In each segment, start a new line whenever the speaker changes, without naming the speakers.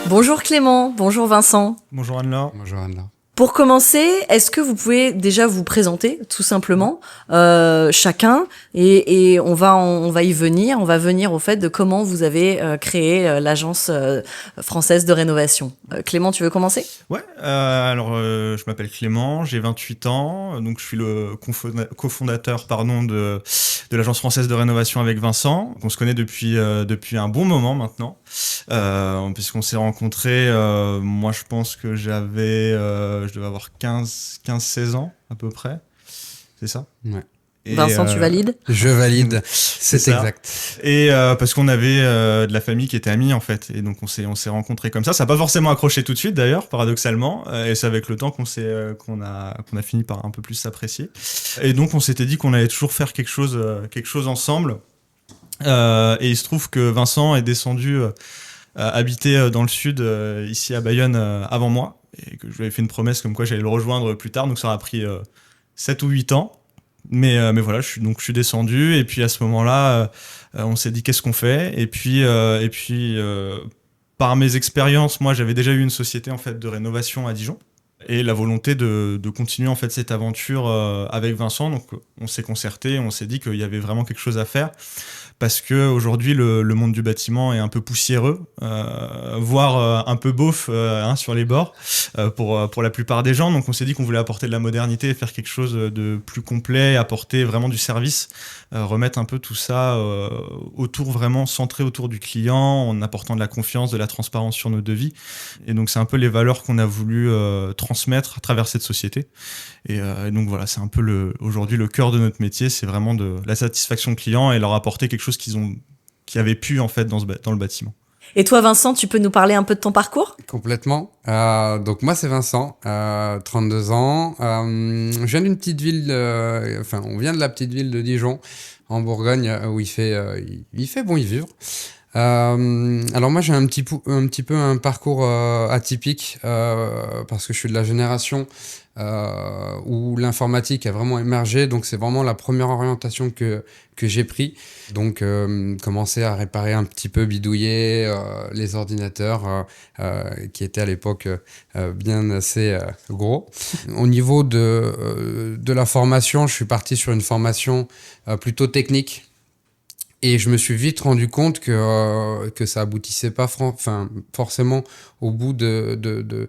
Bonjour Clément, bonjour Vincent.
Bonjour Anne-Laure.
Bonjour Anne-Laure.
Pour commencer, est-ce que vous pouvez déjà vous présenter, tout simplement, chacun, et on va y venir, on va venir au fait de comment vous avez créé l'agence française de rénovation. Clément, tu veux commencer ?
Ouais, je m'appelle Clément, j'ai 28 ans, donc je suis le cofondateur de l'agence française de rénovation avec Vincent. On se connaît depuis un bon moment maintenant, puisqu'on s'est rencontrés, moi je pense que je devais avoir 15-16 ans à peu près, c'est ça ?
Ouais.
Et Vincent, tu valides ?
Je valide, c'est exact.
Et parce qu'on avait de la famille qui était amis en fait, et donc on s'est rencontrés comme ça. Ça n'a pas forcément accroché tout de suite d'ailleurs, paradoxalement, et c'est avec le temps qu'on a fini par un peu plus s'apprécier. Et donc on s'était dit qu'on allait toujours faire quelque chose ensemble. Et il se trouve que Vincent est descendu habiter dans le sud, ici à Bayonne, avant moi, et que je lui avais fait une promesse comme quoi j'allais le rejoindre plus tard, donc ça aura pris 7 ou 8 ans. Mais voilà, je suis descendu, et puis à ce moment-là, on s'est dit qu'est-ce qu'on fait, et puis par mes expériences, moi j'avais déjà eu une société en fait de rénovation à Dijon, et la volonté de continuer en fait cette aventure avec Vincent. Donc on s'est concerté, on s'est dit qu'il y avait vraiment quelque chose à faire, parce que aujourd'hui le monde du bâtiment est un peu poussiéreux, voire un peu beauf sur les bords pour la plupart des gens. Donc on s'est dit qu'on voulait apporter de la modernité et faire quelque chose de plus complet, apporter vraiment du service, remettre un peu tout ça vraiment centré autour du client, en apportant de la confiance, de la transparence sur nos devis. Et donc c'est un peu les valeurs qu'on a voulu transmettre à travers cette société. Et donc voilà, c'est un peu aujourd'hui le cœur de notre métier, c'est vraiment de la satisfaction client et leur apporter quelque chose qui avaient pu en fait dans le bâtiment.
Et toi Vincent, tu peux nous parler un peu de ton parcours ?
Complètement. Donc moi c'est Vincent, 32 ans. Je viens d'une petite ville, on vient de la petite ville de Dijon, en Bourgogne, où il fait bon y vivre. Alors moi j'ai un petit peu un parcours atypique, parce que je suis de la génération où l'informatique a vraiment émergé, donc c'est vraiment la première orientation que j'ai pris. Donc commencer à réparer un petit peu, bidouiller les ordinateurs qui étaient à l'époque bien assez gros. Au niveau de la formation, je suis parti sur une formation plutôt technique. Et je me suis vite rendu compte que ça aboutissait pas forcément au bout de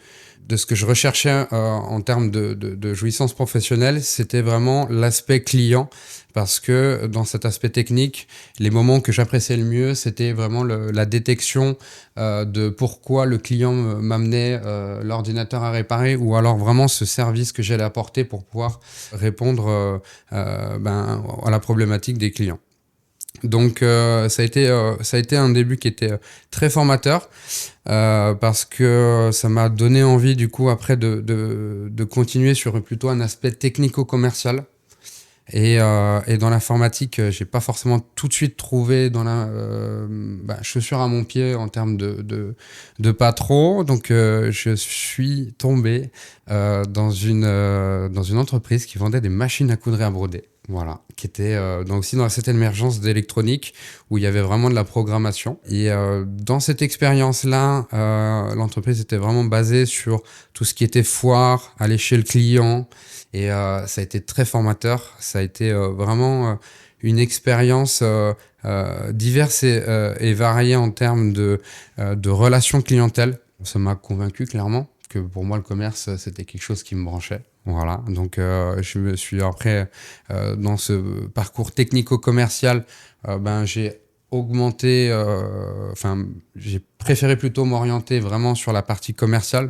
ce que je recherchais en termes de jouissance professionnelle. C'était vraiment l'aspect client, parce que dans cet aspect technique, les moments que j'appréciais le mieux, c'était vraiment la détection de pourquoi le client m'amenait l'ordinateur à réparer, ou alors vraiment ce service que j'allais apporter pour pouvoir répondre à la problématique des clients. Donc ça a été un début qui était très formateur, parce que ça m'a donné envie du coup après de continuer sur plutôt un aspect technico-commercial. Et dans l'informatique, j'ai pas forcément tout de suite trouvé dans la chaussure à mon pied en termes de pas trop. Donc je suis tombé dans une entreprise qui vendait des machines à coudre et à broder. Voilà, qui était aussi dans cette émergence d'électronique où il y avait vraiment de la programmation. Et dans cette expérience-là, l'entreprise était vraiment basée sur tout ce qui était foire, aller chez le client. Et ça a été très formateur. Ça a été vraiment une expérience diverse et variée en termes de relations clientèle. Ça m'a convaincu clairement que pour moi, le commerce, c'était quelque chose qui me branchait. Voilà, donc je me suis après, dans ce parcours technico-commercial, j'ai augmenté, j'ai préféré plutôt m'orienter vraiment sur la partie commerciale,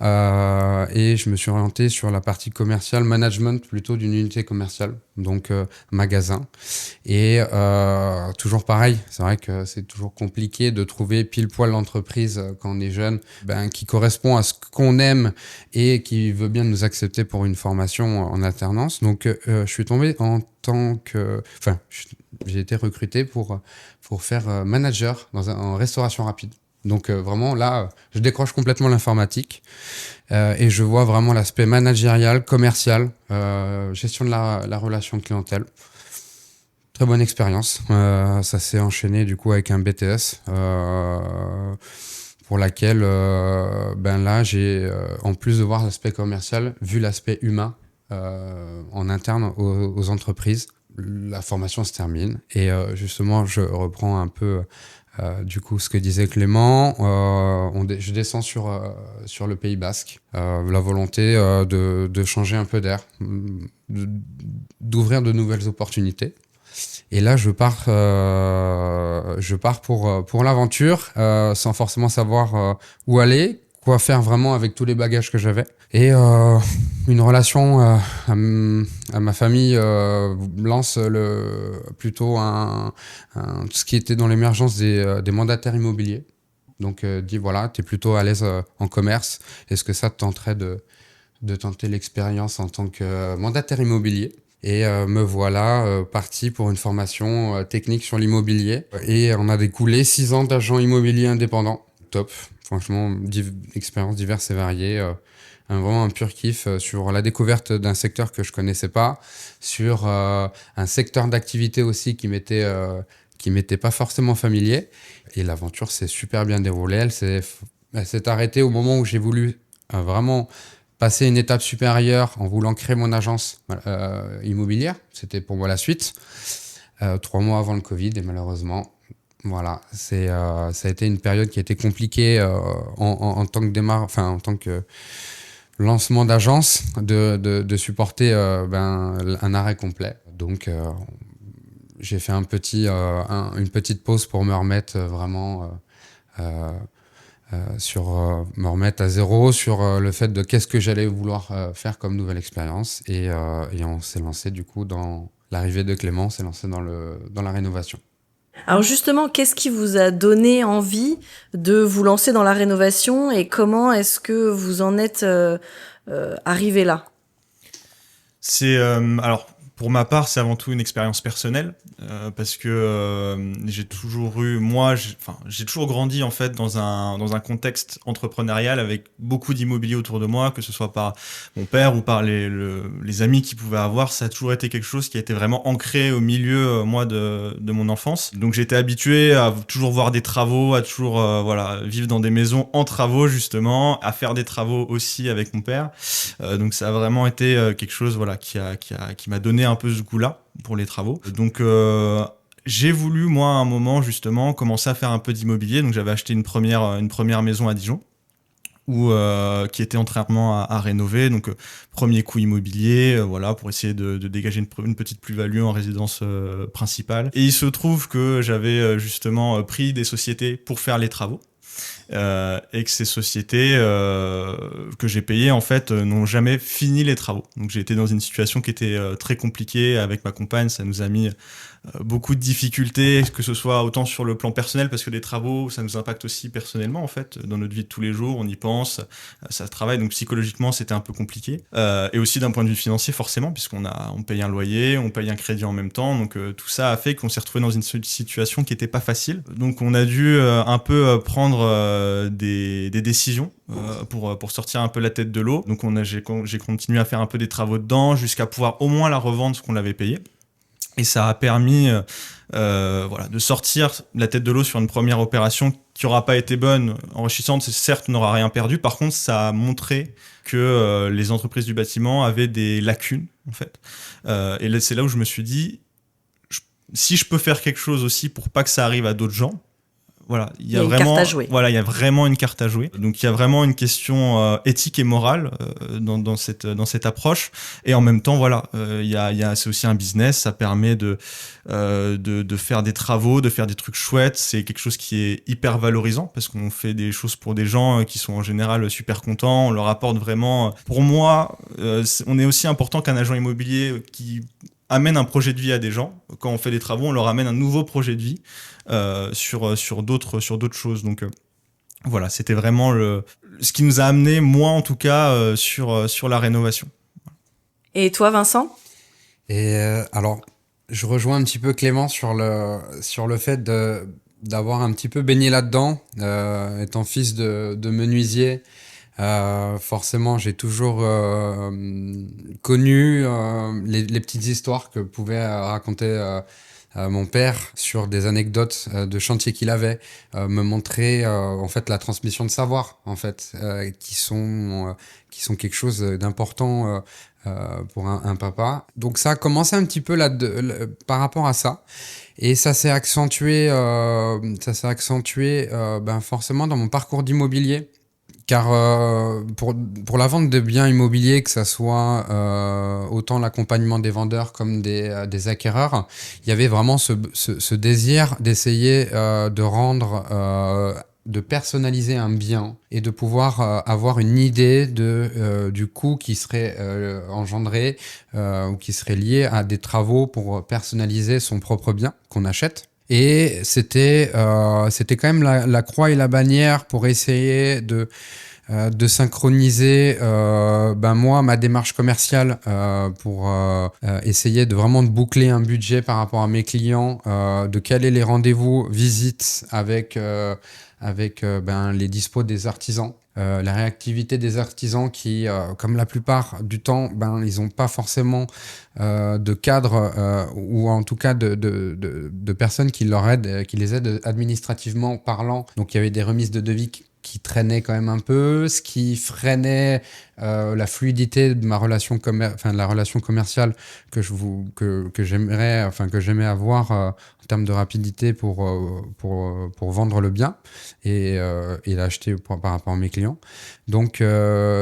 et je me suis orienté sur la partie commerciale, management plutôt d'une unité commerciale, donc magasin. Et toujours pareil, c'est vrai que c'est toujours compliqué de trouver pile poil l'entreprise quand on est jeune, qui correspond à ce qu'on aime et qui veut bien nous accepter pour une formation en alternance. Donc je suis tombé j'ai été recruté pour faire manager en restauration rapide. Donc vraiment là, je décroche complètement l'informatique et je vois vraiment l'aspect managérial, commercial, gestion de la relation clientèle. Très bonne expérience. Ça s'est enchaîné du coup avec un BTS pour laquelle, là, j'ai, en plus de voir l'aspect commercial, vu l'aspect humain en interne aux entreprises. La formation se termine et justement, je reprends un peu du coup ce que disait Clément. Je descends sur le Pays Basque. La volonté de changer un peu d'air, d'ouvrir de nouvelles opportunités. Et là, je pars pour l'aventure, sans forcément savoir où aller, quoi faire vraiment avec tous les bagages que j'avais. Et une relation à ma famille lance plutôt ce qui était dans l'émergence des mandataires immobiliers. Donc, dit voilà, tu es plutôt à l'aise en commerce. Est-ce que ça te tenterait de tenter l'expérience en tant que mandataire immobilier? Et me voilà parti pour une formation technique sur l'immobilier. Et on a découlé 6 ans d'agent immobilier indépendant. Top. Franchement, expériences diverses et variées. Vraiment un pur kiff sur la découverte d'un secteur que je connaissais pas, sur un secteur d'activité aussi qui m'était pas forcément familier. Et l'aventure s'est super bien déroulée. Elle s'est arrêtée au moment où j'ai voulu vraiment passer une étape supérieure en voulant créer mon agence immobilière. C'était pour moi la suite. 3 mois avant le Covid et malheureusement, voilà, ça a été une période qui a été compliquée en tant que lancement d'agence, de supporter un arrêt complet. Donc, j'ai fait une petite pause pour me remettre vraiment me remettre à zéro sur le fait de qu'est-ce que j'allais vouloir faire comme nouvelle expérience. Et on s'est lancé du coup dans l'arrivée de Clément, on s'est lancé dans la rénovation.
Alors justement, qu'est-ce qui vous a donné envie de vous lancer dans la rénovation et comment est-ce que vous en êtes arrivé là?
C'est alors pour ma part, c'est avant tout une expérience personnelle parce que j'ai toujours j'ai toujours grandi en fait dans un contexte entrepreneurial avec beaucoup d'immobilier autour de moi, que ce soit par mon père ou par les amis qu'il pouvait avoir. Ça a toujours été quelque chose qui a été vraiment ancré au milieu moi de mon enfance. Donc j'étais habitué à toujours voir des travaux, à toujours vivre dans des maisons en travaux justement, à faire des travaux aussi avec mon père. Donc ça a vraiment été quelque chose qui m'a donné un peu ce goût-là pour les travaux. Donc j'ai voulu moi à un moment justement commencer à faire un peu d'immobilier. Donc j'avais acheté une première maison à Dijon qui était entièrement à rénover. Donc premier coût immobilier, pour essayer de dégager une petite plus-value en résidence principale. Et il se trouve que j'avais justement pris des sociétés pour faire les travaux. Et que ces sociétés que j'ai payées en fait n'ont jamais fini les travaux. Donc j'ai été dans une situation qui était très compliquée avec ma compagne. Ça nous a mis beaucoup de difficultés, que ce soit autant sur le plan personnel, parce que les travaux, ça nous impacte aussi personnellement en fait, dans notre vie de tous les jours, on y pense, ça travaille, donc psychologiquement c'était un peu compliqué. Et aussi d'un point de vue financier forcément, puisqu'on paye un loyer, on paye un crédit en même temps, donc tout ça a fait qu'on s'est retrouvé dans une situation qui était pas facile. Donc on a dû un peu prendre des décisions pour sortir un peu la tête de l'eau. Donc j'ai continué à faire un peu des travaux dedans jusqu'à pouvoir au moins la revendre ce qu'on l'avait payé. Et ça a permis de sortir la tête de l'eau sur une première opération qui n'aura pas été bonne, enrichissante, certes, on n'aura rien perdu. Par contre, ça a montré que les entreprises du bâtiment avaient des lacunes, en fait. Et là, c'est là où je me suis dit, si je peux faire quelque chose aussi pour pas que ça arrive à d'autres gens, voilà, il y a vraiment,
une carte à jouer.
Voilà, il y a vraiment une carte à jouer. Donc il y a vraiment une question éthique et morale dans cette approche. Et en même temps, c'est aussi un business. Ça permet de faire des travaux, de faire des trucs chouettes. C'est quelque chose qui est hyper valorisant parce qu'on fait des choses pour des gens qui sont en général super contents. On leur apporte vraiment. Pour moi, on est aussi important qu'un agent immobilier qui amène un projet de vie à des gens. Quand on fait des travaux, on leur amène un nouveau projet de vie sur d'autres choses. Donc c'était vraiment ce qui nous a amené, moi en tout cas, sur la rénovation.
Et toi, Vincent?
Et alors, je rejoins un petit peu Clément sur le fait d'avoir un petit peu baigné là-dedans, étant fils de menuisier. Forcément, j'ai toujours connu les petites histoires que pouvait raconter mon père sur des anecdotes de chantier qu'il avait, me montrer en fait la transmission de savoir en fait qui sont quelque chose d'important pour un papa. Donc ça a commencé un petit peu par rapport à ça. Et ça s'est accentué ben forcément dans mon parcours d'immobilier. Car pour la vente de biens immobiliers, que ça soit autant l'accompagnement des vendeurs comme des acquéreurs, il y avait vraiment ce désir d'essayer de personnaliser un bien et de pouvoir avoir une idée du coût qui serait engendré ou qui serait lié à des travaux pour personnaliser son propre bien qu'on achète. Et c'était quand même la croix et la bannière pour essayer de synchroniser moi ma démarche commerciale pour essayer de vraiment de boucler un budget par rapport à mes clients, de caler les rendez-vous visites avec les dispos des artisans. La réactivité des artisans qui, comme la plupart du temps, ils n'ont pas forcément de cadre ou en tout cas de personnes qui les aident administrativement parlant. Donc il y avait des remises de devis qui traînaient quand même un peu, ce qui freinait la fluidité de ma relation de la relation commerciale que j'aimais avoir en termes de rapidité pour vendre le bien et l'acheter par rapport à mes clients. Donc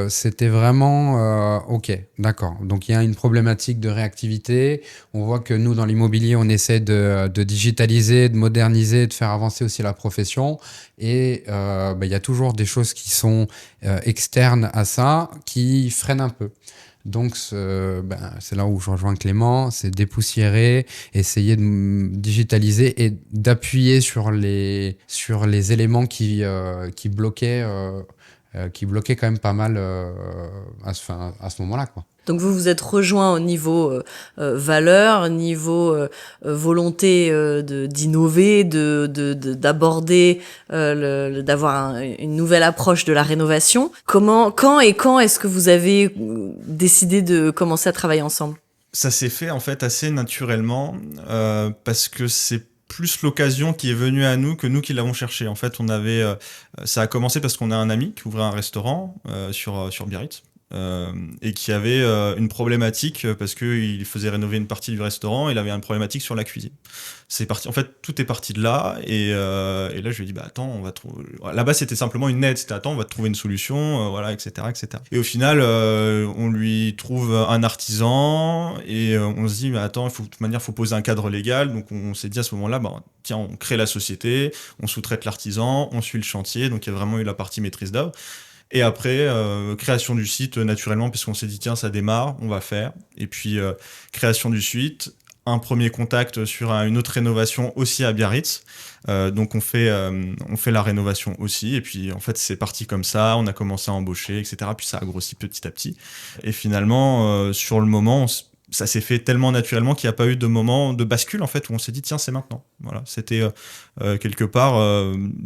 c'était vraiment ok, d'accord. Donc il y a une problématique de réactivité. On voit que nous dans l'immobilier on essaie de digitaliser, de moderniser, de faire avancer aussi la profession. Et il y a toujours des choses qui sont externes à ça qui freinent un peu. Donc c'est là où je rejoins Clément, c'est dépoussiérer, essayer de digitaliser et d'appuyer sur les éléments qui bloquaient quand même pas mal à ce moment-là, quoi.
Donc vous vous êtes rejoint au niveau valeur, niveau volonté d'innover, d'aborder, d'avoir une nouvelle approche de la rénovation. Quand est-ce que vous avez décidé de commencer à travailler ensemble ?
Ça s'est fait en fait assez naturellement parce que c'est plus l'occasion qui est venue à nous que nous qui l'avons cherché. En fait, ça a commencé parce qu'on a un ami qui ouvrait un restaurant sur Biarritz. Et qui avait une problématique parce qu'il faisait rénover une partie du restaurant, il avait une problématique sur la cuisine. C'est parti, en fait, tout est parti de là, et là je lui ai dit attends, on va trouver. Là-bas c'était simplement une aide, c'était attends, on va trouver une solution, voilà, etc., etc. Et au final, on lui trouve un artisan et on se dit attends, de toute manière, faut poser un cadre légal. Donc on s'est dit à ce moment-là, tiens, on crée la société, on sous-traite l'artisan, on suit le chantier. Donc il y a vraiment eu la partie maîtrise d'œuvre. Et après, création du site naturellement, puisqu'on s'est dit tiens, ça démarre, on va faire. Et puis création du site, un premier contact sur une autre rénovation aussi à Biarritz. Donc on fait la rénovation aussi. Et puis en fait c'est parti comme ça, on a commencé à embaucher, etc. Puis ça a grossi petit à petit. Et finalement, sur le moment, ça s'est fait tellement naturellement qu'il n'y a pas eu de moment de bascule en fait où on s'est dit tiens, c'est maintenant. Voilà, c'était quelque part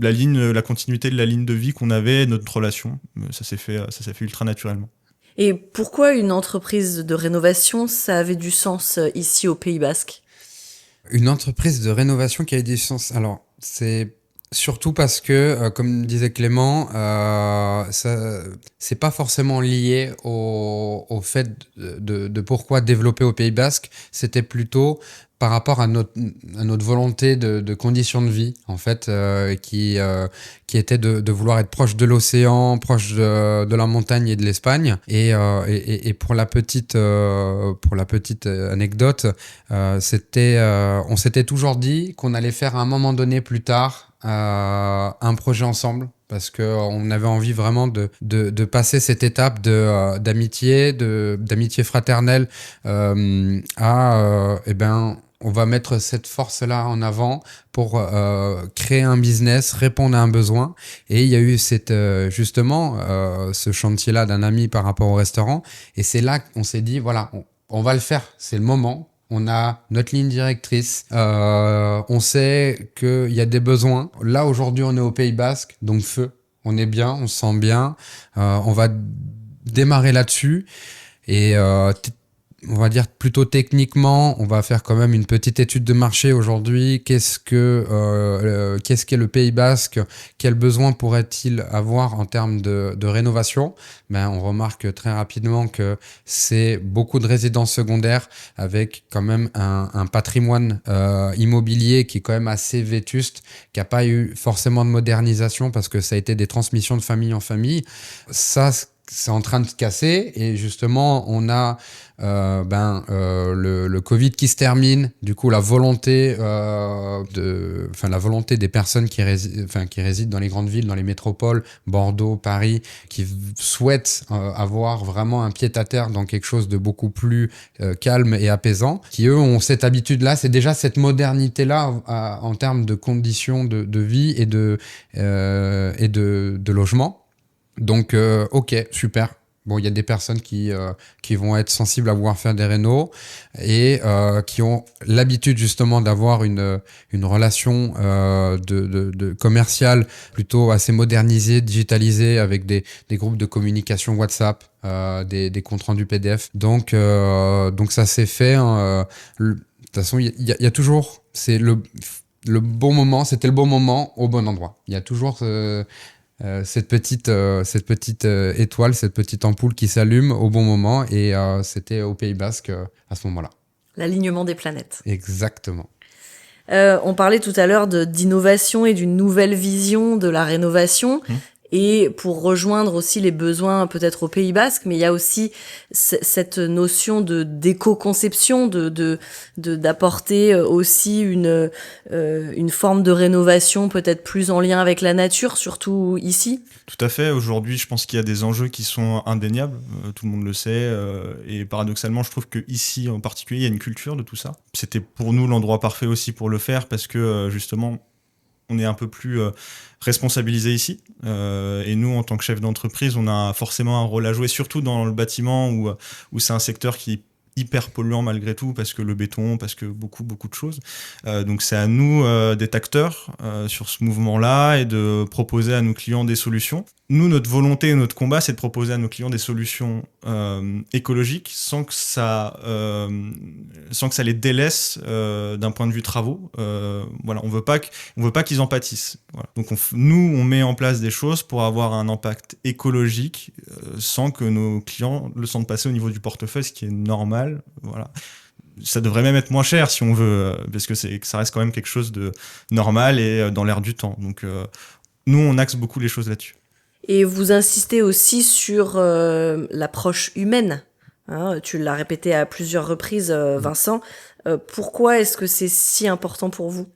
la continuité de la ligne de vie qu'on avait, notre relation. Ça s'est fait ultra naturellement.
Et pourquoi une entreprise de rénovation, ça avait du sens ici au Pays Basque ?
Une entreprise de rénovation qui avait du sens. Alors c'est surtout parce que, comme disait Clément, c'est pas forcément lié au fait de pourquoi développer au Pays Basque. C'était plutôt par rapport à notre volonté de conditions de vie, en fait, qui était de vouloir être proche de l'océan, proche de la montagne et de l'Espagne. Et pour la petite anecdote, on s'était toujours dit qu'on allait faire à un moment donné plus tard un projet ensemble, parce que on avait envie vraiment de passer cette étape d'amitié fraternelle on va mettre cette force-là en avant pour créer un business, répondre à un besoin. Et il y a eu ce chantier-là d'un ami par rapport au restaurant. Et c'est là qu'on s'est dit, voilà, on va le faire, c'est le moment. On a notre ligne directrice, on sait qu'il y a des besoins. Là, aujourd'hui, on est au Pays Basque, donc feu. on est bien, on se sent bien, on va démarrer là-dessus et on va dire plutôt techniquement, on va faire quand même une petite étude de marché aujourd'hui. Qu'est-ce qu'est le Pays Basque? Quels besoins pourrait-il avoir en termes de rénovation? On remarque très rapidement que c'est beaucoup de résidences secondaires avec quand même un patrimoine immobilier qui est quand même assez vétuste, qui n'a pas eu forcément de modernisation parce que ça a été des transmissions de famille en famille. Ça, c'est en train de se casser et justement, on a le Covid qui se termine, du coup la volonté la volonté des personnes qui résident dans les grandes villes, dans les métropoles, Bordeaux, Paris, qui souhaitent avoir vraiment un pied-à-terre dans quelque chose de beaucoup plus calme et apaisant, qui eux ont cette habitude-là, c'est déjà cette modernité-là en termes de conditions de vie et de logement. Donc, ok, super. Bon, il y a des personnes qui vont être sensibles à vouloir faire des rénos et qui ont l'habitude justement d'avoir une relation de commerciale plutôt assez modernisée, digitalisée, avec des groupes de communication WhatsApp, des comptes rendus PDF. Donc ça s'est fait. De toute façon, il y a toujours, c'est le bon moment, c'était le bon moment au bon endroit. Il y a toujours cette petite étoile, cette petite ampoule qui s'allume au bon moment et c'était au Pays Basque à ce moment-là.
L'alignement des planètes.
Exactement.
On parlait tout à l'heure d'innovation et d'une nouvelle vision de la rénovation. Et pour rejoindre aussi les besoins peut-être au Pays Basque, mais il y a aussi cette notion d'éco-conception, d'apporter aussi une forme de rénovation peut-être plus en lien avec la nature, surtout ici.
Tout à fait. Aujourd'hui, je pense qu'il y a des enjeux qui sont indéniables. Tout le monde le sait. Et paradoxalement, je trouve qu'ici, en particulier, il y a une culture de tout ça. C'était pour nous l'endroit parfait aussi pour le faire parce que justement, on est un peu plus responsabilisé ici. Et nous, en tant que chef d'entreprise, on a forcément un rôle à jouer, surtout dans le bâtiment où c'est un secteur qui est hyper polluant malgré tout, parce que le béton, parce que beaucoup de choses. Donc c'est à nous d'être acteurs sur ce mouvement-là et de proposer à nos clients des solutions. Nous, notre volonté et notre combat, c'est de proposer à nos clients des solutions écologiques sans que ça les délaisse d'un point de vue travaux. Voilà, on veut pas qu'ils en pâtissent. Voilà. Donc nous, on met en place des choses pour avoir un impact écologique sans que nos clients le sentent passer au niveau du portefeuille, ce qui est normal. Voilà. Ça devrait même être moins cher si on veut, parce que ça reste quand même quelque chose de normal et dans l'air du temps. Donc nous, on axe beaucoup les choses là-dessus.
Et vous insistez aussi sur l'approche humaine. Hein, tu l'as répété à plusieurs reprises, Vincent. Pourquoi est-ce que c'est si important pour vous ?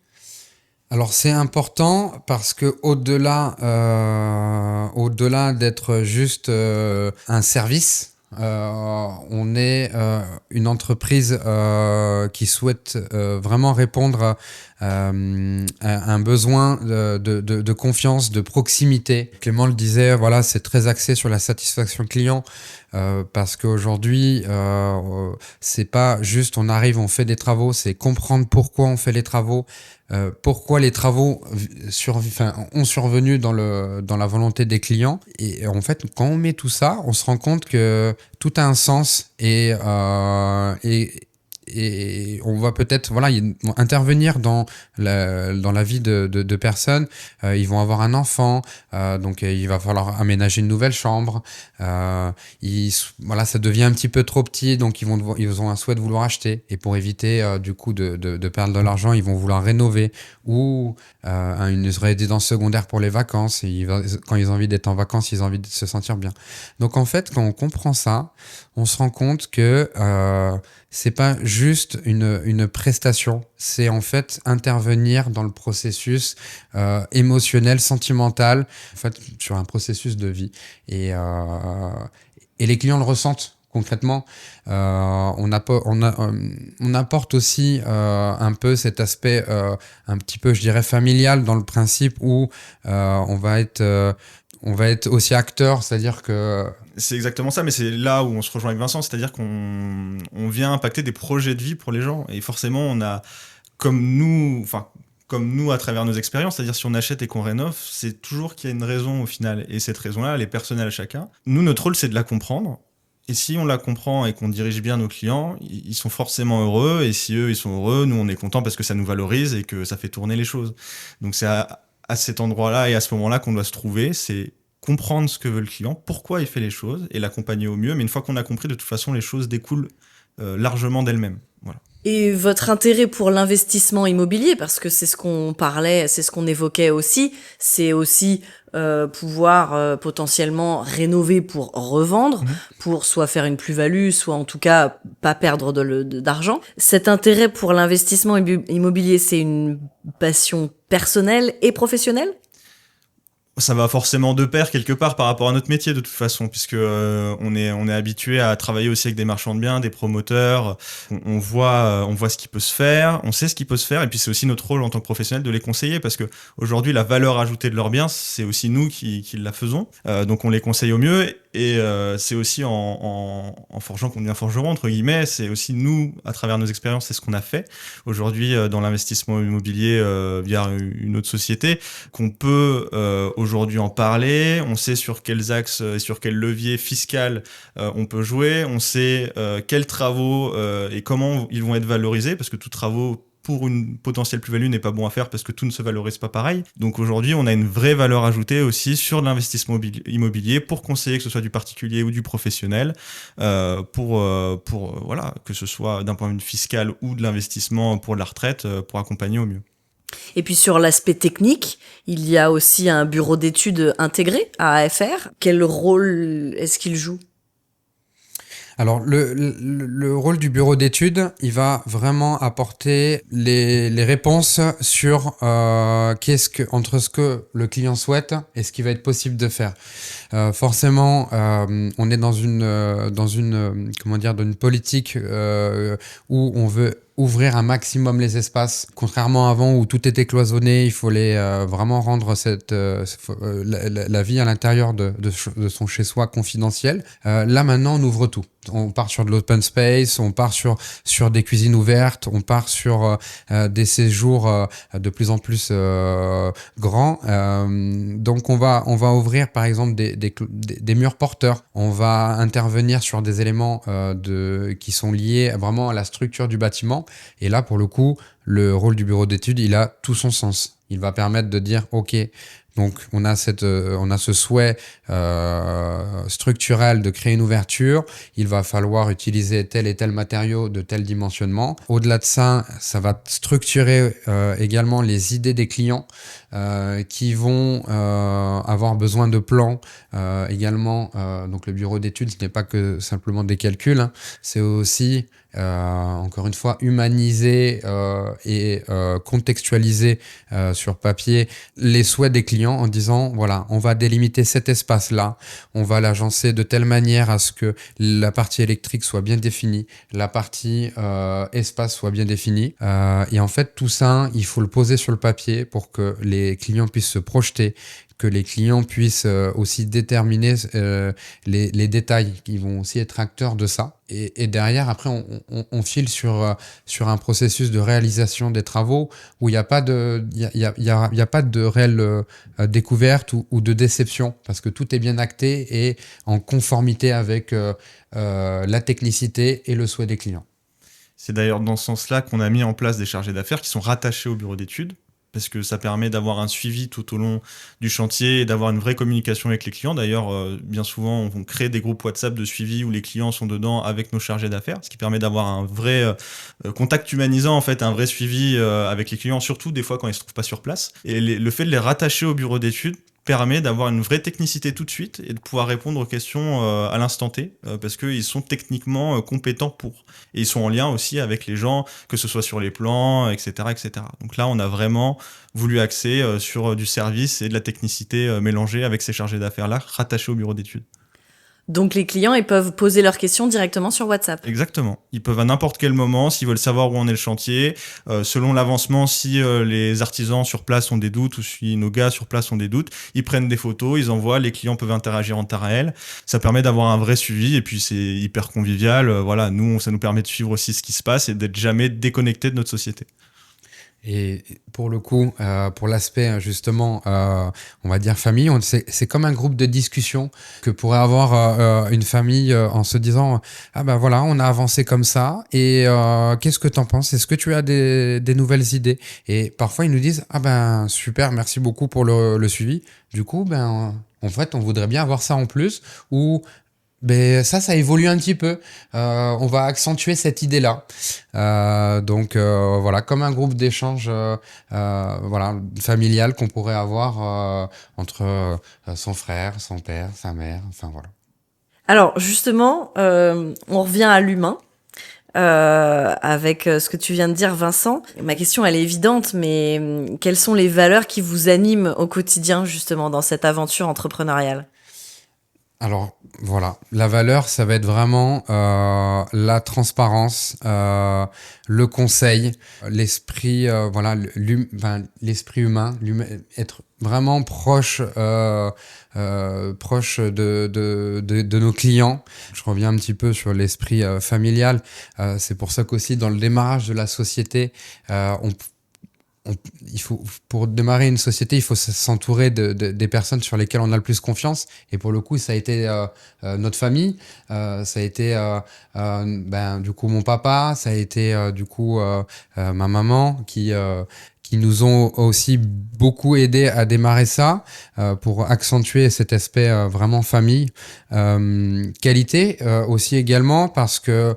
Alors c'est important parce que au-delà d'être juste un service, on est une entreprise qui souhaite vraiment répondre à un besoin de confiance, de proximité. Clément le disait, voilà, c'est très axé sur la satisfaction client parce qu'aujourd'hui, c'est pas juste on arrive, on fait des travaux, c'est comprendre pourquoi on fait les travaux. Pourquoi les travaux ont survenu dans la volonté des clients. Et en fait, quand on met tout ça, on se rend compte que tout a un sens et on va peut-être intervenir dans la vie de personnes. Ils vont avoir un enfant, donc il va falloir aménager une nouvelle chambre. Ça devient un petit peu trop petit, donc ils ont un souhait de vouloir acheter. Et pour éviter du coup de perdre de l'argent, ils vont vouloir rénover ou une résidence secondaire pour les vacances. Et quand ils ont envie d'être en vacances, ils ont envie de se sentir bien. Donc en fait, quand on comprend ça, on se rend compte que c'est pas juste une prestation, c'est en fait intervenir dans le processus émotionnel, sentimental, en fait sur un processus de vie. Et les clients le ressentent concrètement. On apporte aussi un peu cet aspect un petit peu, je dirais, familial dans le principe où on va être aussi acteur, c'est-à-dire que...
C'est exactement ça, mais c'est là où on se rejoint avec Vincent, c'est-à-dire qu'on vient impacter des projets de vie pour les gens. Et forcément, on a, comme nous, enfin, comme nous à travers nos expériences, c'est-à-dire si on achète et qu'on rénove, c'est toujours qu'il y a une raison au final. Et cette raison-là, elle est personnelle à chacun. Nous, notre rôle, c'est de la comprendre. Et si on la comprend et qu'on dirige bien nos clients, ils sont forcément heureux. Et si eux, ils sont heureux, nous, on est contents parce que ça nous valorise et que ça fait tourner les choses. Donc c'est à cet endroit-là et à ce moment-là qu'on doit se trouver. C'est comprendre ce que veut le client, pourquoi il fait les choses et l'accompagner au mieux. Mais une fois qu'on a compris, de toute façon, les choses découlent largement d'elles-mêmes. Voilà.
Et votre intérêt pour l'investissement immobilier, parce que c'est ce qu'on parlait, c'est ce qu'on évoquait aussi, c'est aussi pouvoir potentiellement rénover pour revendre, pour soit faire une plus-value, soit en tout cas pas perdre d'argent. Cet intérêt pour l'investissement immobilier, c'est une passion personnelle et professionnelle ?
Ça va forcément de pair quelque part par rapport à notre métier de toute façon, puisque on est habitué à travailler aussi avec des marchands de biens, des promoteurs. On voit ce qui peut se faire, on sait ce qui peut se faire, et puis c'est aussi notre rôle en tant que professionnel de les conseiller, parce que aujourd'hui la valeur ajoutée de leurs biens, c'est aussi nous qui la faisons. Donc on les conseille au mieux. Et c'est aussi en forgeant qu'on devient forgeron, entre guillemets, c'est aussi nous, à travers nos expériences, c'est ce qu'on a fait aujourd'hui dans l'investissement immobilier via une autre société, qu'on peut aujourd'hui en parler. On sait sur quels axes et sur quel levier fiscal on peut jouer. On sait quels travaux et comment ils vont être valorisés, parce que tous travaux pour une potentielle plus-value n'est pas bon à faire parce que tout ne se valorise pas pareil. Donc aujourd'hui, on a une vraie valeur ajoutée aussi sur l'investissement immobilier pour conseiller que ce soit du particulier ou du professionnel, pour voilà, que ce soit d'un point de vue fiscal ou de l'investissement pour la retraite, pour accompagner au mieux.
Et puis sur l'aspect technique, il y a aussi un bureau d'études intégré à AFR. Quel rôle est-ce qu'il joue ?
Alors, le rôle du bureau d'études, il va vraiment apporter les réponses sur entre ce que le client souhaite et ce qui va être possible de faire. Forcément, on est dans une politique où on veut ouvrir un maximum les espaces. Contrairement à avant où tout était cloisonné, il fallait vraiment rendre la vie à l'intérieur de son chez-soi confidentiel. Là maintenant, on ouvre tout. On part sur de l'open space, on part sur des cuisines ouvertes, on part sur des séjours de plus en plus grands. Donc on va ouvrir par exemple des murs porteurs. On va intervenir sur des éléments qui sont liés vraiment à la structure du bâtiment. Et là, pour le coup, le rôle du bureau d'études, il a tout son sens. Il va permettre de dire, OK, donc on a ce souhait structurel de créer une ouverture. Il va falloir utiliser tel et tel matériau de tel dimensionnement. Au-delà de ça, ça va structurer également les idées des clients qui vont avoir besoin de plans également. Donc le bureau d'études, ce n'est pas que simplement des calculs, hein. C'est aussi encore une fois humaniser et contextualiser sur papier les souhaits des clients en disant voilà, on va délimiter cet espace-là, on va l'agencer de telle manière à ce que la partie électrique soit bien définie, la partie espace soit bien définie, et en fait tout ça il faut le poser sur le papier pour que les clients puissent se projeter, que les clients puissent aussi déterminer les détails qui vont aussi être acteurs de ça. Et derrière, après, on file sur un processus de réalisation des travaux où il n'y a pas de réelle découverte ou de déception, parce que tout est bien acté et en conformité avec la technicité et le souhait des clients.
C'est d'ailleurs dans ce sens-là qu'on a mis en place des chargés d'affaires qui sont rattachés au bureau d'études, parce que ça permet d'avoir un suivi tout au long du chantier et d'avoir une vraie communication avec les clients. D'ailleurs, bien souvent, on crée des groupes WhatsApp de suivi où les clients sont dedans avec nos chargés d'affaires, ce qui permet d'avoir un vrai contact humanisant, en fait, un vrai suivi avec les clients, surtout des fois quand ils se trouvent pas sur place. Et le fait de les rattacher au bureau d'études permet d'avoir une vraie technicité tout de suite et de pouvoir répondre aux questions à l'instant T, parce qu'ils sont techniquement compétents pour. Et ils sont en lien aussi avec les gens, que ce soit sur les plans, etc., etc. Donc là, on a vraiment voulu axer sur du service et de la technicité mélangée avec ces chargés d'affaires-là, rattachés au bureau d'études.
Donc les clients, ils peuvent poser leurs questions directement sur WhatsApp.
Exactement. Ils peuvent à n'importe quel moment, s'ils veulent savoir où en est le chantier, selon l'avancement, si les artisans sur place ont des doutes ou si nos gars sur place ont des doutes, ils prennent des photos, ils envoient, les clients peuvent interagir en temps réel. Ça permet d'avoir un vrai suivi et puis c'est hyper convivial. Voilà, nous, ça nous permet de suivre aussi ce qui se passe et d'être jamais déconnecté de notre société.
Et pour le coup, pour l'aspect justement, on va dire famille, c'est comme un groupe de discussion que pourrait avoir une famille en se disant ah ben voilà, on a avancé comme ça et qu'est-ce que t'en penses? Est-ce que tu as des nouvelles idées? Et parfois ils nous disent ah ben super, merci beaucoup pour le suivi. Du coup, ben en fait, on voudrait bien avoir ça en plus ou ben ça évolue un petit peu. On va accentuer cette idée-là. Donc voilà, comme un groupe d'échange voilà, familial qu'on pourrait avoir entre son frère, son père, sa mère, enfin voilà.
Alors justement, on revient à l'humain. Avec ce que tu viens de dire, Vincent. Ma question, elle est évidente, mais quelles sont les valeurs qui vous animent au quotidien, justement, dans cette aventure entrepreneuriale?
Alors voilà, la valeur, ça va être vraiment la transparence, le conseil, l'esprit, voilà, l'esprit humain, être vraiment proche, proche de nos clients. Je reviens un petit peu sur l'esprit familial. C'est pour ça qu'aussi dans le démarrage de la société, il faut, pour démarrer une société, il faut s'entourer des personnes sur lesquelles on a le plus confiance. Et pour le coup, ça a été notre famille, ça a été du coup mon papa, ça a été du coup ma maman qui nous ont aussi beaucoup aidé à démarrer ça pour accentuer cet aspect vraiment famille. Qualité aussi également parce que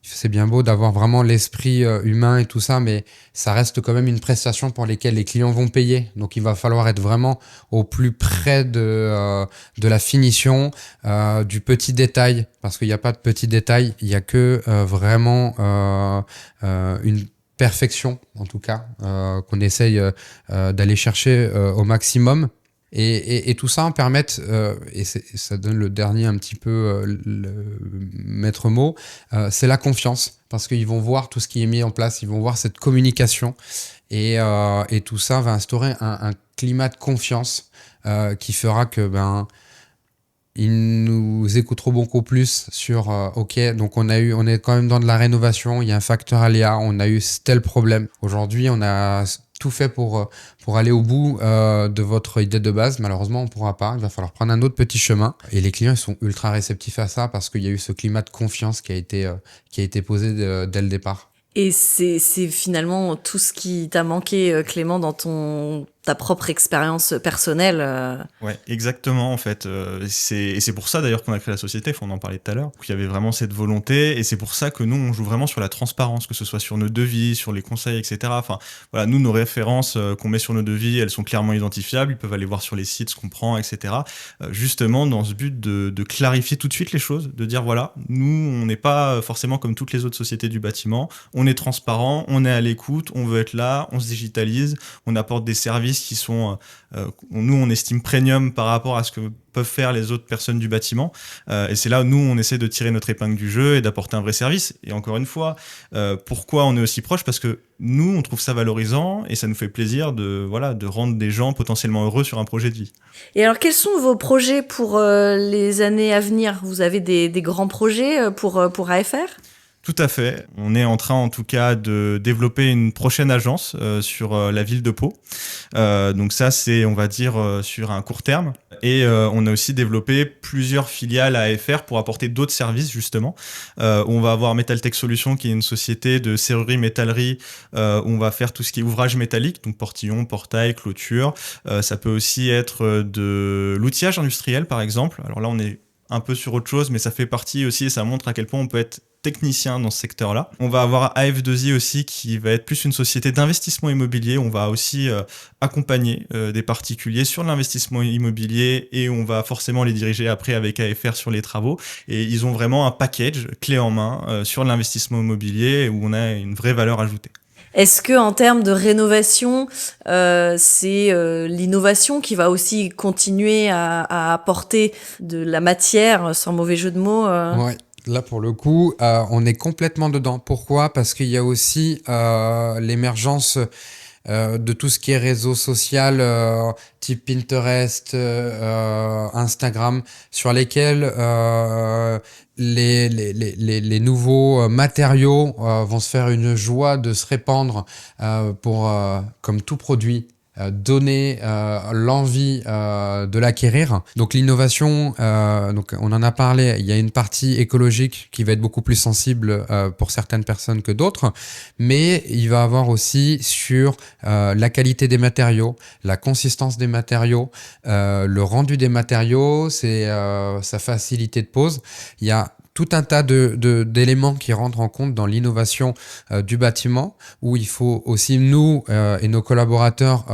c'est bien beau d'avoir vraiment l'esprit humain et tout ça, mais ça reste quand même une prestation pour laquelle les clients vont payer. Donc il va falloir être vraiment au plus près de la finition, du petit détail, parce qu'il n'y a pas de petit détail, il n'y a que vraiment une perfection, en tout cas, qu'on essaye d'aller chercher au maximum. Et tout ça en permet, et ça donne le dernier un petit peu le maître mot, c'est la confiance. Parce qu'ils vont voir tout ce qui est mis en place, ils vont voir cette communication. Et tout ça va instaurer un climat de confiance qui fera que ils nous écouteront beaucoup plus sur ok, donc on est quand même dans de la rénovation, il y a un facteur aléa, on a eu tel problème. Aujourd'hui, on a tout fait pour aller au bout de votre idée de base. Malheureusement, on pourra pas. Il va falloir prendre un autre petit chemin. Et les clients, ils sont ultra réceptifs à ça parce qu'il y a eu ce climat de confiance qui a été posé dès le départ.
Et c'est finalement tout ce qui t'a manqué, Clément, dans ta propre expérience personnelle.
Ouais, exactement, en fait. Et c'est pour ça d'ailleurs qu'on a créé la société, on en parlait tout à l'heure. Il y avait vraiment cette volonté, et c'est pour ça que nous, on joue vraiment sur la transparence, que ce soit sur nos devis, sur les conseils, etc. Enfin, voilà, nous, nos références qu'on met sur nos devis, elles sont clairement identifiables, ils peuvent aller voir sur les sites ce qu'on prend, etc. Justement, dans ce but de clarifier tout de suite les choses, de dire, voilà, nous, on n'est pas forcément comme toutes les autres sociétés du bâtiment, on est transparent, on est à l'écoute, on veut être là, on se digitalise, on apporte des services qui sont, nous, on estime premium par rapport à ce que peuvent faire les autres personnes du bâtiment. Et c'est là où nous, on essaie de tirer notre épingle du jeu et d'apporter un vrai service. Et encore une fois, pourquoi on est aussi proche? Parce que nous, on trouve ça valorisant et ça nous fait plaisir de rendre des gens potentiellement heureux sur un projet de vie.
Et alors, quels sont vos projets pour les années à venir? Vous avez des grands projets pour AFR?
Tout à fait. On est en train, en tout cas, de développer une prochaine agence sur la ville de Pau. Donc ça, c'est, on va dire, sur un court terme. Et on a aussi développé plusieurs filiales à AFR pour apporter d'autres services, justement. On va avoir Metal Tech Solutions, qui est une société de serrurerie, métallerie, où on va faire tout ce qui est ouvrage métallique, donc portillon, portail, clôture. Ça peut aussi être de l'outillage industriel, par exemple. Alors là, on est un peu sur autre chose, mais ça fait partie aussi et ça montre à quel point on peut être technicien dans ce secteur-là. On va avoir AF2I aussi qui va être plus une société d'investissement immobilier. On va aussi accompagner des particuliers sur l'investissement immobilier et on va forcément les diriger après avec AFR sur les travaux. Et ils ont vraiment un package clé en main sur l'investissement immobilier où on a une vraie valeur ajoutée.
Est-ce que en termes de rénovation, c'est l'innovation qui va aussi continuer à apporter de la matière, sans mauvais jeu de mots
Ouais. Là, pour le coup, on est complètement dedans. Pourquoi? Parce qu'il y a aussi l'émergence de tout ce qui est réseau social, type Pinterest, Instagram, sur lesquels les nouveaux matériaux vont se faire une joie de se répandre pour, comme tout produit, donner l'envie de l'acquérir. Donc l'innovation, donc on en a parlé, il y a une partie écologique qui va être beaucoup plus sensible pour certaines personnes que d'autres, mais il va avoir aussi sur la qualité des matériaux, la consistance des matériaux, le rendu des matériaux, c'est sa facilité de pose. Il y a tout un tas d'éléments qui rentrent en compte dans l'innovation du bâtiment, où il faut aussi nous et nos collaborateurs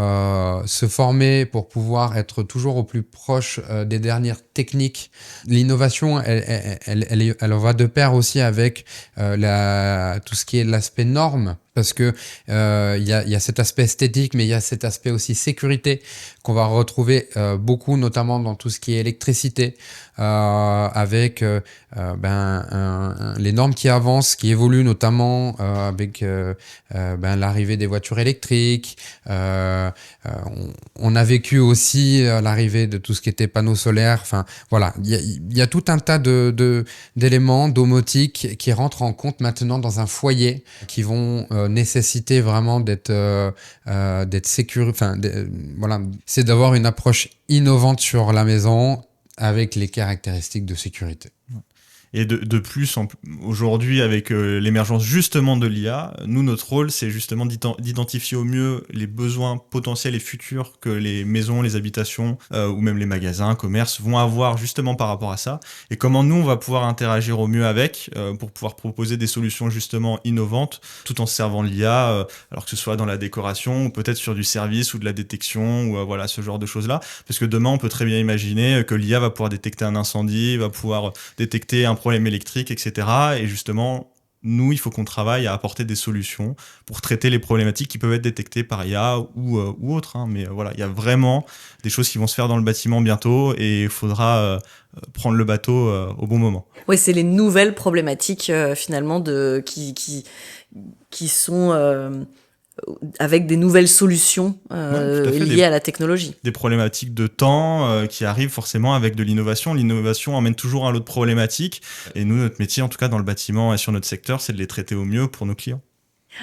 se former pour pouvoir être toujours au plus proche des dernières techniques. L'innovation, elle va de pair aussi avec tout ce qui est l'aspect norme, parce que il y a cet aspect esthétique, mais il y a cet aspect aussi sécurité qu'on va retrouver beaucoup, notamment dans tout ce qui est électricité, avec les normes qui avancent, qui évoluent, notamment avec l'arrivée des voitures électriques. On a vécu aussi l'arrivée de tout ce qui était panneaux solaires. Enfin, voilà, il y a tout un tas d'éléments domotiques qui rentrent en compte maintenant dans un foyer, qui vont nécessiter vraiment d'être sécurisé. Enfin, voilà, c'est d'avoir une approche innovante sur la maison avec les caractéristiques de sécurité.
Et de plus, aujourd'hui, avec l'émergence justement de l'IA, nous, notre rôle, c'est justement d'identifier au mieux les besoins potentiels et futurs que les maisons, les habitations ou même les magasins, commerces vont avoir justement par rapport à ça. Et comment nous, on va pouvoir interagir au mieux avec pour pouvoir proposer des solutions justement innovantes tout en se servant de l'IA, alors que ce soit dans la décoration ou peut-être sur du service ou de la détection ou voilà, ce genre de choses-là. Parce que demain, on peut très bien imaginer que l'IA va pouvoir détecter un incendie, va pouvoir détecter un problème électrique, etc. Et justement, nous, il faut qu'on travaille à apporter des solutions pour traiter les problématiques qui peuvent être détectées par IA ou autres. Hein. Mais voilà, il y a vraiment des choses qui vont se faire dans le bâtiment bientôt et il faudra prendre le bateau au bon moment.
Oui, c'est les nouvelles problématiques finalement qui sont avec des nouvelles solutions liées à la technologie.
Des problématiques de temps qui arrivent forcément avec de l'innovation. L'innovation emmène toujours à l'autre problématique. Et nous, notre métier, en tout cas dans le bâtiment et sur notre secteur, c'est de les traiter au mieux pour nos clients.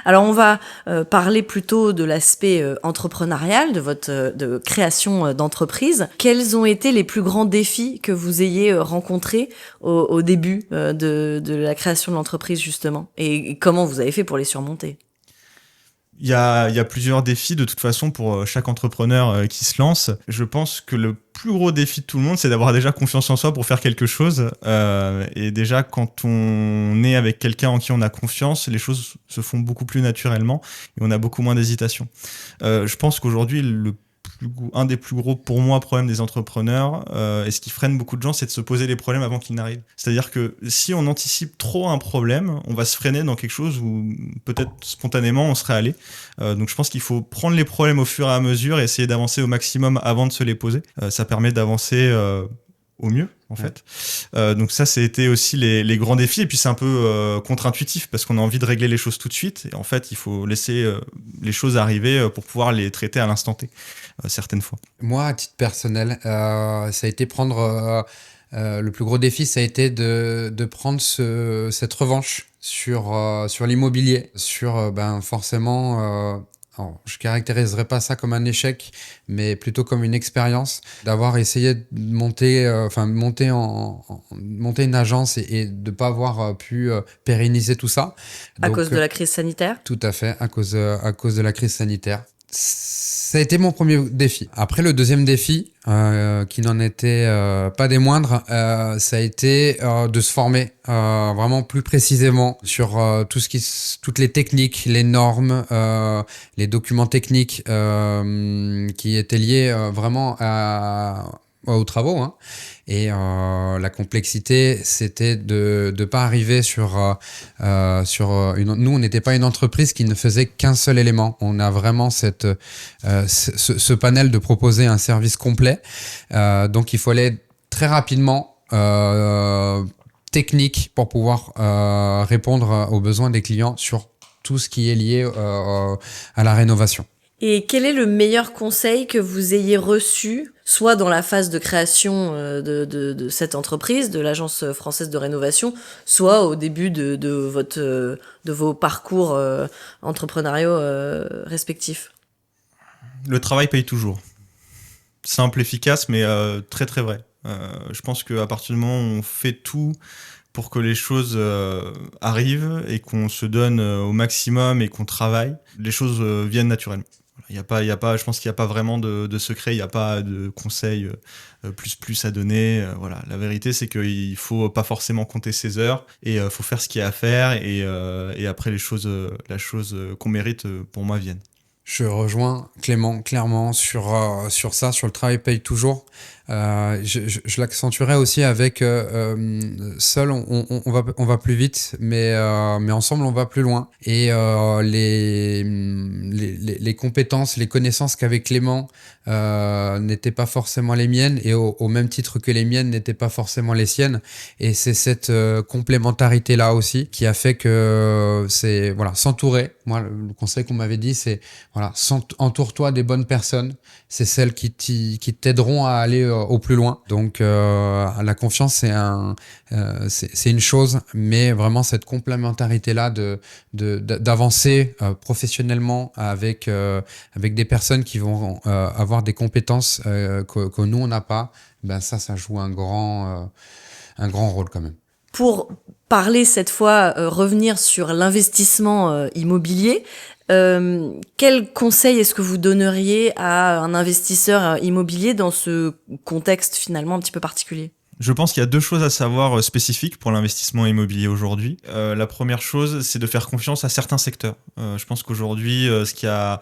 Alors on va parler plutôt de l'aspect entrepreneurial de votre de création d'entreprise. Quels ont été les plus grands défis que vous ayez rencontrés au début de la création de l'entreprise justement, et comment vous avez fait pour les surmonter?
Il y a plusieurs défis de toute façon pour chaque entrepreneur qui se lance. Je pense que le plus gros défi de tout le monde, c'est d'avoir déjà confiance en soi pour faire quelque chose. Et déjà, quand on est avec quelqu'un en qui on a confiance, les choses se font beaucoup plus naturellement et on a beaucoup moins d'hésitation. Je pense qu'aujourd'hui, un des plus gros, pour moi, problèmes des entrepreneurs, et ce qui freine beaucoup de gens, c'est de se poser les problèmes avant qu'ils n'arrivent. C'est-à-dire que si on anticipe trop un problème, on va se freiner dans quelque chose où peut-être spontanément on serait allé. Donc je pense qu'il faut prendre les problèmes au fur et à mesure et essayer d'avancer au maximum avant de se les poser. Ça permet d'avancer au mieux, en fait. Donc ça, c'était aussi les grands défis. Et puis c'est un peu contre-intuitif parce qu'on a envie de régler les choses tout de suite. Et en fait, il faut laisser les choses arriver pour pouvoir les traiter à l'instant T, certaines fois.
Moi, à titre personnel, ça a été prendre... le plus gros défi, ça a été de prendre cette revanche sur l'immobilier, sur forcément... Alors, je caractériserais pas ça comme un échec, mais plutôt comme une expérience, d'avoir essayé de monter une agence et de pas avoir pu pérenniser tout ça.
À cause de la crise sanitaire ?
Tout à fait, à cause de la crise sanitaire. Ça a été mon premier défi. Après, le deuxième défi, qui n'en était pas des moindres, ça a été de se former vraiment plus précisément sur toutes les techniques, les normes, les documents techniques qui étaient liés vraiment aux travaux, hein. Et la complexité, c'était de pas arriver sur nous, on n'était pas une entreprise qui ne faisait qu'un seul élément. On a vraiment ce panel de proposer un service complet. Donc il fallait très rapidement technique pour pouvoir répondre aux besoins des clients sur tout ce qui est lié à la rénovation.
Et quel est le meilleur conseil que vous ayez reçu, soit dans la phase de création de cette entreprise, de l'Agence française de rénovation, soit au début de vos parcours entrepreneuriaux respectifs?
Le travail paye toujours. Simple, efficace, mais très très vrai. Je pense qu'à partir du moment où on fait tout pour que les choses arrivent et qu'on se donne au maximum et qu'on travaille, les choses viennent naturellement. Il y a pas, je pense qu'il n'y a pas vraiment de secret, il n'y a pas de conseils plus à donner. Voilà. La vérité, c'est qu'il ne faut pas forcément compter ses heures et il faut faire ce qu'il y a à faire et après la chose qu'on mérite, pour moi, viennent.
Je rejoins Clément clairement sur ça, sur le travail paye toujours. Je l'accentuerai aussi avec seul on va plus vite, mais ensemble on va plus loin. Et les compétences, les connaissances qu'avait Clément n'étaient pas forcément les miennes, et au même titre que les miennes n'étaient pas forcément les siennes. Et c'est cette complémentarité là aussi qui a fait que c'est voilà, s'entourer. Moi, le conseil qu'on m'avait dit, c'est voilà, entoure-toi des bonnes personnes. C'est celles qui t'aideront à aller au plus loin. Donc la confiance, c'est une chose, mais vraiment cette complémentarité là d'avancer professionnellement avec des personnes qui vont avoir des compétences que nous on n'a pas. Ben ça joue un grand rôle quand même.
Pour parler cette fois, revenir sur l'investissement immobilier, quel conseil est-ce que vous donneriez à un investisseur immobilier dans ce contexte finalement un petit peu particulier ?
Je pense qu'il y a deux choses à savoir spécifiques pour l'investissement immobilier aujourd'hui. La première chose, c'est de faire confiance à certains secteurs. Je pense qu'aujourd'hui, ce qui a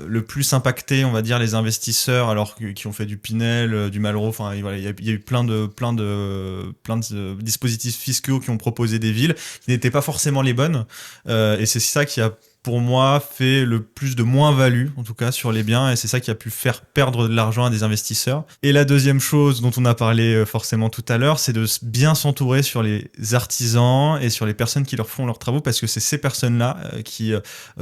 le plus impacté, on va dire, les investisseurs, alors qui ont fait du Pinel, du Malraux, enfin voilà, il y a eu plein de dispositifs fiscaux qui ont proposé des villes qui n'étaient pas forcément les bonnes. Et c'est ça qui a, pour moi, fait le plus de moins-value, en tout cas, sur les biens, et c'est ça qui a pu faire perdre de l'argent à des investisseurs. Et la deuxième chose dont on a parlé forcément tout à l'heure, c'est de bien s'entourer sur les artisans et sur les personnes qui leur font leurs travaux, parce que c'est ces personnes-là qui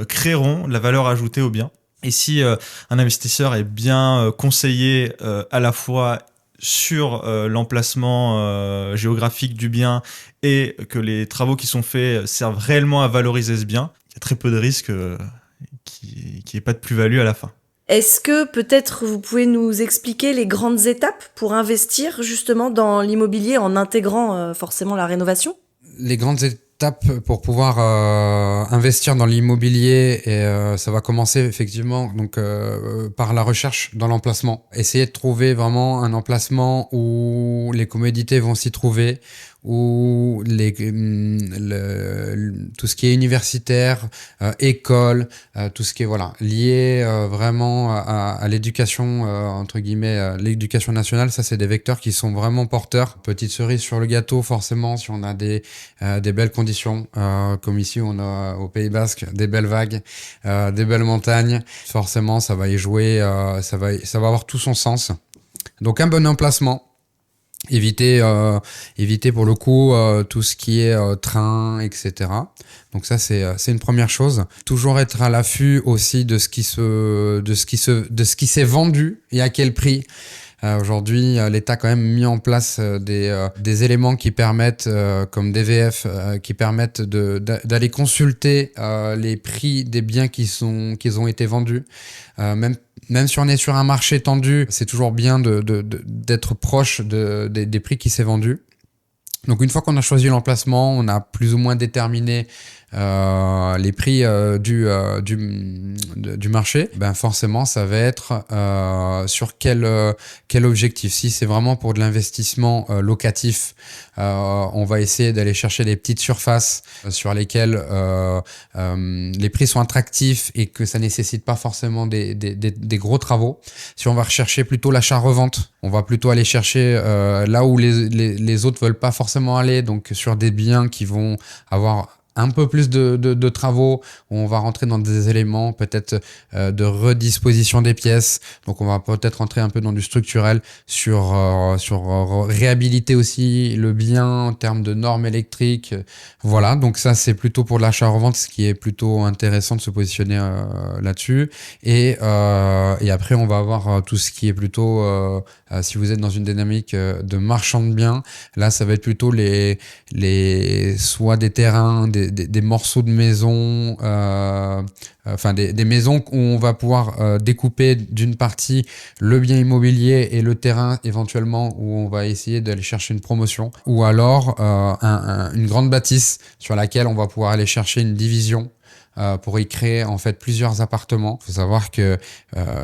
créeront la valeur ajoutée au bien. Et si un investisseur est bien conseillé à la fois sur l'emplacement géographique du bien et que les travaux qui sont faits servent réellement à valoriser ce bien, il y a très peu de risques qu'il n'y ait pas de plus-value à la fin.
Est-ce que peut-être vous pouvez nous expliquer les grandes étapes pour investir justement dans l'immobilier en intégrant forcément la rénovation ?
Les grandes étapes pour pouvoir investir dans l'immobilier, et ça va commencer effectivement donc par la recherche dans l'emplacement. Essayer de trouver vraiment un emplacement où les commodités vont s'y trouver, où tout ce qui est universitaire, école, tout ce qui est voilà lié vraiment à l'éducation entre guillemets l'éducation nationale, ça c'est des vecteurs qui sont vraiment porteurs. Petite cerise sur le gâteau forcément, si on a des belles conditions comme ici on a au Pays Basque des belles vagues, des belles montagnes, forcément ça va y jouer, ça va avoir tout son sens. Donc un bon emplacement. Éviter pour le coup tout ce qui est train, etc. Donc ça c'est une première chose. Toujours être à l'affût aussi de ce qui s'est vendu et à quel prix. Aujourd'hui, l'État a quand même mis en place des éléments qui permettent, comme DVF, qui permettent d'aller consulter les prix des biens qui ont été vendus. Même si on est sur un marché tendu, c'est toujours bien d'être proche des prix qui s'est vendus. Donc une fois qu'on a choisi l'emplacement, on a plus ou moins déterminé les prix du marché, ben forcément ça va être sur quel objectif. Si c'est vraiment pour de l'investissement locatif, on va essayer d'aller chercher des petites surfaces sur lesquelles les prix sont attractifs et que ça nécessite pas forcément des gros travaux. Si on va rechercher plutôt l'achat-revente, on va plutôt aller chercher là où les autres veulent pas forcément aller, donc sur des biens qui vont avoir un peu plus de travaux, où on va rentrer dans des éléments peut-être de redisposition des pièces. Donc on va peut-être rentrer un peu dans du structurel sur réhabiliter aussi le bien en termes de normes électriques. Voilà, donc ça c'est plutôt pour l'achat-revente, ce qui est plutôt intéressant de se positionner là-dessus. Et après on va avoir tout ce qui est plutôt, si vous êtes dans une dynamique de marchand de biens, là ça va être plutôt soit des terrains, des morceaux de maisons, enfin des maisons où on va pouvoir découper d'une partie le bien immobilier et le terrain éventuellement où on va essayer d'aller chercher une promotion, ou alors une grande bâtisse sur laquelle on va pouvoir aller chercher une division pour y créer en fait plusieurs appartements. Il faut savoir que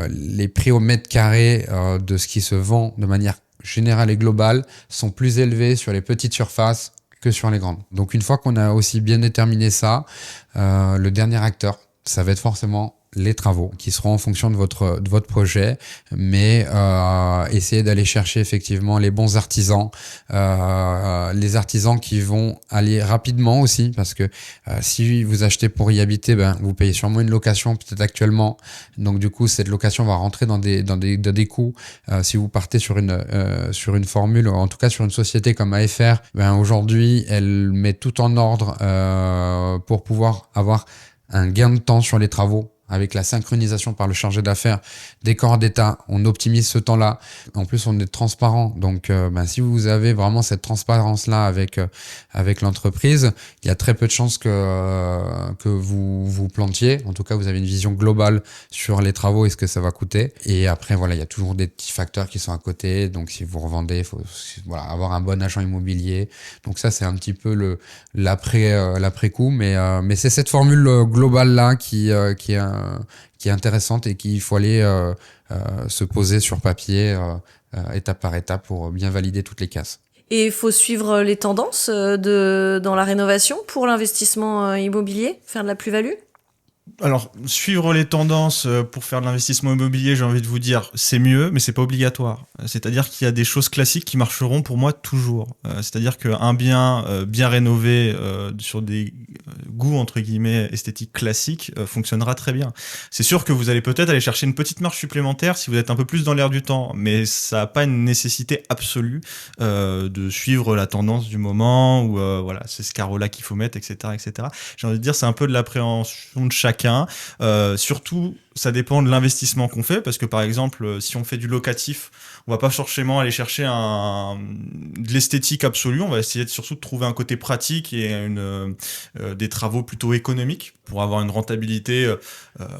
les prix au mètre carré de ce qui se vend de manière générale et globale sont plus élevés sur les petites surfaces que sur les grandes. Donc une fois qu'on a aussi bien déterminé ça, le dernier acteur, ça va être forcément les travaux qui seront en fonction de votre projet, mais essayez d'aller chercher effectivement les bons artisans, les artisans qui vont aller rapidement aussi, parce que si vous achetez pour y habiter, vous payez sûrement une location peut-être actuellement, donc du coup cette location va rentrer dans des coûts. Si vous partez sur une formule, en tout cas sur une société comme AFR, aujourd'hui elle met tout en ordre pour pouvoir avoir un gain de temps sur les travaux. Avec la synchronisation par le chargé d'affaires des corps d'État, on optimise ce temps-là. En plus, on est transparent. Donc, si vous avez vraiment cette transparence-là avec l'entreprise, il y a très peu de chances que vous vous plantiez. En tout cas, vous avez une vision globale sur les travaux et ce que ça va coûter. Et après, voilà, il y a toujours des petits facteurs qui sont à côté. Donc, si vous revendez, il faut avoir un bon agent immobilier. Donc ça, c'est un petit peu l'après-coup. Mais c'est cette formule globale-là qui est intéressante et qu'il faut aller se poser sur papier étape par étape pour bien valider toutes les cases.
Et il faut suivre les tendances dans la rénovation pour l'investissement immobilier, faire de la plus-value?
Alors, suivre les tendances pour faire de l'investissement immobilier, j'ai envie de vous dire, c'est mieux, mais c'est pas obligatoire. C'est-à-dire qu'il y a des choses classiques qui marcheront pour moi toujours. C'est-à-dire qu'un bien bien rénové sur des goûts entre guillemets esthétiques classiques fonctionnera très bien. C'est sûr que vous allez peut-être aller chercher une petite marge supplémentaire si vous êtes un peu plus dans l'air du temps, mais ça n'a pas une nécessité absolue de suivre la tendance du moment ou voilà, c'est ce carreau-là qu'il faut mettre, etc., etc. J'ai envie de dire, c'est un peu de l'appréhension de chacun. Surtout, ça dépend de l'investissement qu'on fait, parce que par exemple, si on fait du locatif, on va pas forcément aller chercher de l'esthétique absolue. On va essayer surtout de trouver un côté pratique et des travaux plutôt économiques pour avoir une rentabilité.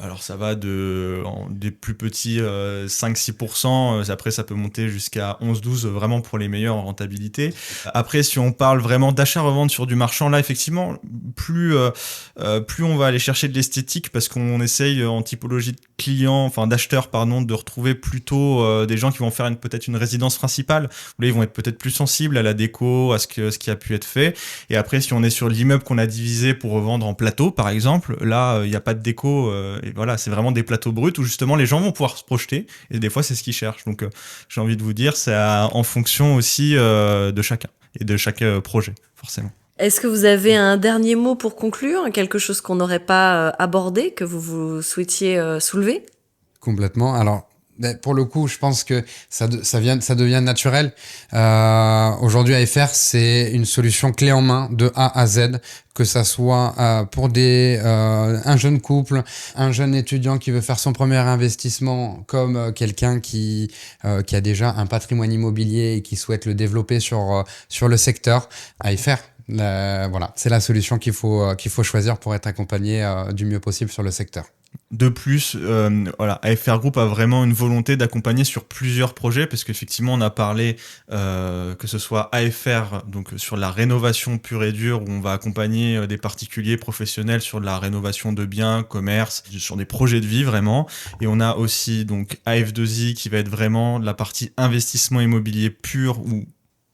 Alors ça va des plus petits 5-6%. Après, ça peut monter jusqu'à 11-12 vraiment pour les meilleures en rentabilité. Après, si on parle vraiment d'achat-revente sur du marchand, là, effectivement, plus on va aller chercher de l'esthétique, parce qu'on essaye en typologie de clients, enfin d'acheteurs, pardon, de retrouver plutôt des gens qui vont faire peut-être une résidence principale. Là, ils vont être peut-être plus sensibles à la déco, à ce qui a pu être fait. Et après, si on est sur l'immeuble qu'on a divisé pour revendre en plateau, par exemple, là, il n'y a pas de déco. Et voilà, c'est vraiment des plateaux bruts où justement les gens vont pouvoir se projeter. Et des fois, c'est ce qu'ils cherchent. Donc, j'ai envie de vous dire, c'est en fonction aussi de chacun et de chaque projet, forcément.
Est-ce que vous avez un dernier mot pour conclure, quelque chose qu'on n'aurait pas abordé, que vous souhaitiez soulever?
Complètement. Alors, pour le coup, je pense que ça devient naturel. Aujourd'hui, AFR, c'est une solution clé en main de A à Z, que ça soit pour un jeune couple, un jeune étudiant qui veut faire son premier investissement, comme quelqu'un qui a déjà un patrimoine immobilier et qui souhaite le développer sur le secteur. AFR, voilà, c'est la solution qu'il faut choisir pour être accompagné du mieux possible sur le secteur.
De plus, voilà, AFR Group a vraiment une volonté d'accompagner sur plusieurs projets, parce qu'effectivement, on a parlé que ce soit AFR, donc sur la rénovation pure et dure, où on va accompagner des particuliers professionnels sur de la rénovation de biens, commerce, sur des projets de vie vraiment. Et on a aussi donc AF2I qui va être vraiment de la partie investissement immobilier pur, où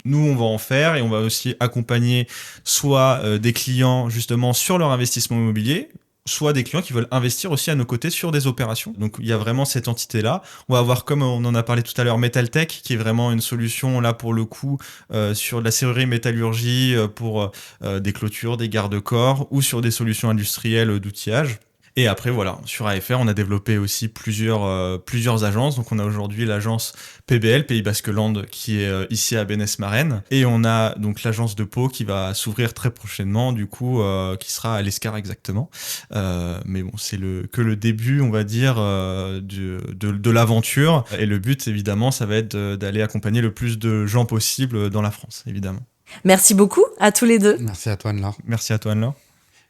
nous, on va en faire, et on va aussi accompagner soit des clients justement sur leur investissement immobilier, soit des clients qui veulent investir aussi à nos côtés sur des opérations. Donc il y a vraiment cette entité-là. On va avoir, comme on en a parlé tout à l'heure, MetalTech, qui est vraiment une solution là pour le coup sur de la serrurerie métallurgie pour des clôtures, des garde-corps ou sur des solutions industrielles d'outillage. Et après, voilà, sur AFR, on a développé aussi plusieurs agences. Donc, on a aujourd'hui l'agence PBL, Pays Basque Land, qui est ici à Bénès-Marraine. Et on a donc l'agence de Pau qui va s'ouvrir très prochainement, du coup, qui sera à l'Escar exactement. Mais bon, c'est que le début, on va dire, de l'aventure. Et le but, évidemment, ça va être d'aller accompagner le plus de gens possible dans la France, évidemment.
Merci beaucoup à tous les deux.
Merci à toi, Anne-Laure.
Merci à toi, Anne-Laure.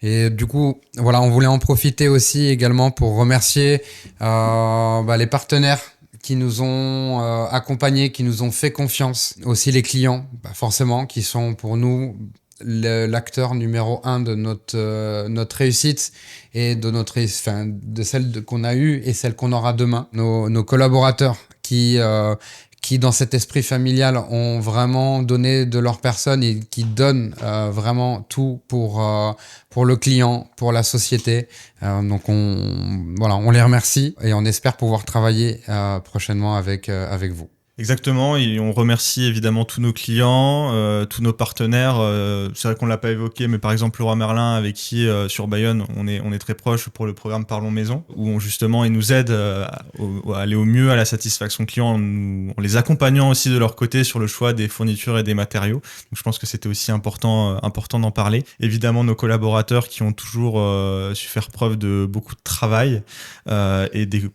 Et du coup, voilà, on voulait en profiter aussi également pour remercier les partenaires qui nous ont accompagnés, qui nous ont fait confiance. Aussi les clients, forcément, qui sont pour nous l'acteur numéro 1 de notre réussite et de celle qu'on a eue et celle qu'on aura demain. Nos collaborateurs qui dans cet esprit familial ont vraiment donné de leur personne et qui donnent vraiment tout pour le client, pour la société. Donc on les remercie et on espère pouvoir travailler prochainement avec vous.
Exactement, et on remercie évidemment tous nos clients, tous nos partenaires. C'est vrai qu'on l'a pas évoqué, mais par exemple Leroy Merlin, avec qui sur Bayonne on est très proche pour le programme Parlons Maison, où justement ils nous aident à aller au mieux à la satisfaction client, en les accompagnant aussi de leur côté sur le choix des fournitures et des matériaux. Donc je pense que c'était aussi important d'en parler. Évidemment nos collaborateurs qui ont toujours su faire preuve de beaucoup de travail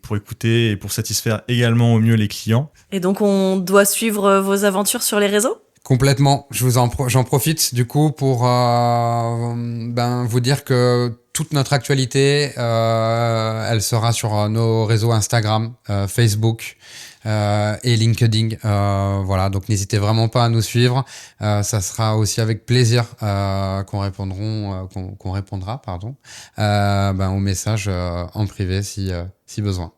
pour écouter et pour satisfaire également au mieux les clients.
Et donc, on doit suivre vos aventures sur les réseaux ?
Complètement. J'en profite du coup pour vous dire que toute notre actualité, elle sera sur nos réseaux Instagram, Facebook et LinkedIn. Voilà, donc n'hésitez vraiment pas à nous suivre. Ça sera aussi avec plaisir qu'on répondra aux messages en privé si besoin.